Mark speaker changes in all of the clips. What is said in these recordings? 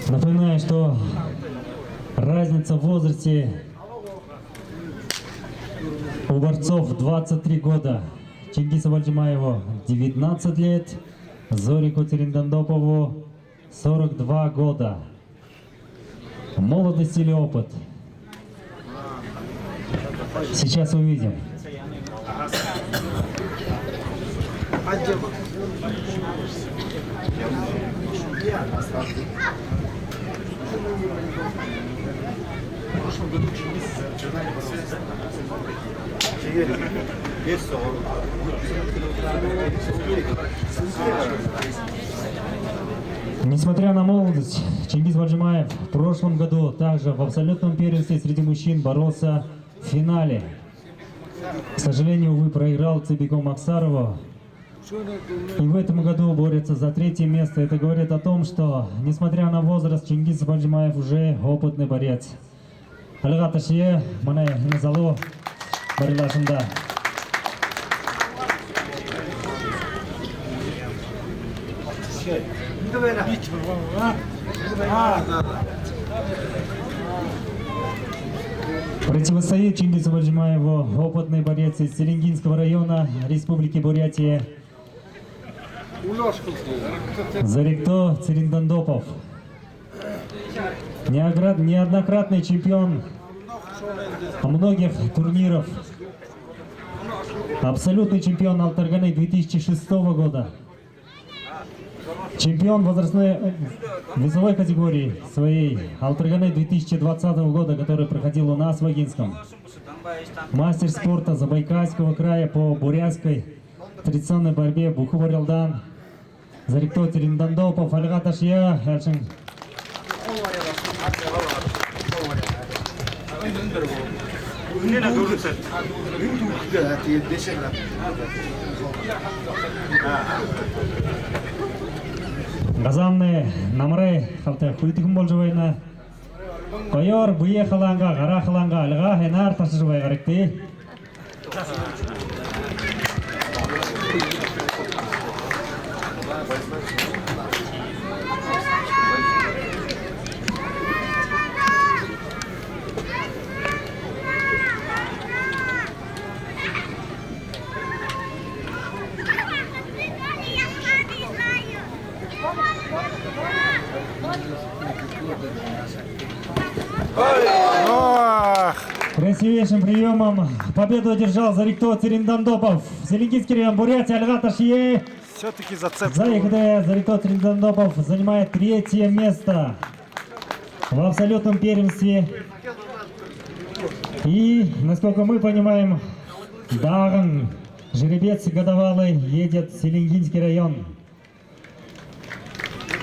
Speaker 1: Напоминаю, что разница в возрасте у борцов 23 года. Чингису Бальджимаеву 19 лет, Зорику Цириндандапову 42 года. Молодость или опыт? Сейчас увидим.
Speaker 2: В прошлом году Чингис журнале
Speaker 1: Несмотря на молодость, Чингис Бальджимаев в прошлом году также в абсолютном первенстве среди мужчин боролся в финале. К сожалению, увы, проиграл Цыбеку Максарову. И в этом году борется за третье место. Это говорит о том, что, несмотря на возраст, Чингис Бальджимаев уже опытный борец. Алга Ташие, Мане Назалу, Барилашында. Противостоит Чингису Бальджимаеву опытный борец из Селенгинского района Республики Бурятия Зарикто Цириндандаупов. Неоднократный чемпион многих турниров. Абсолютный чемпион Алтарганы 2006 года. Чемпион возрастной весовой категории своей Алтарганы 2020 года, который проходил у нас в Агинском. Мастер спорта Забайкальского края по бурятской традиционной борьбе Бухубарилдан. Зарикто Цириндандаупов, Алга Ташия, Элшин. Газамны намрай халта хуйтикум болжубайна. Койор буе халанга, гара халанга, алга хенар ташжубай гаректи. Красивейшим приемом победу одержал Зарикто Цириндандаупов. Селенгинский район Бурятия, Алга Ташие.
Speaker 2: Все-таки зацеп.
Speaker 1: Зарикто Цириндандаупов занимает третье место в абсолютном первенстве. И, насколько мы понимаем, Даган, жеребец годовалый, едет в Селенгинский район.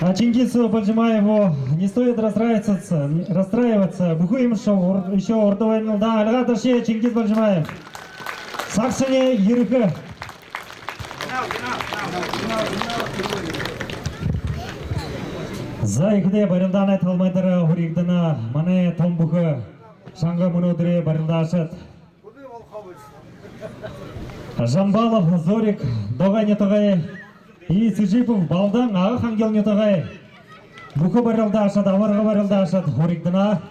Speaker 1: А Чингису Бальджимаеву не стоит расстраиваться. Бухуем шоу еще ордовайнул. Да, Алга Ташие, Чингис Бальджимаев. Саксане Ерыхы. Зайхде барилдан айталмайдары хуригдана мане томбухы шанга мунудре барилдашет. Жамбалов Зорик Догай Тогай и Сижипов Балдан Ага Хангел Нетогай. Бухы барилдашет, аварга барилдашет хуригдана.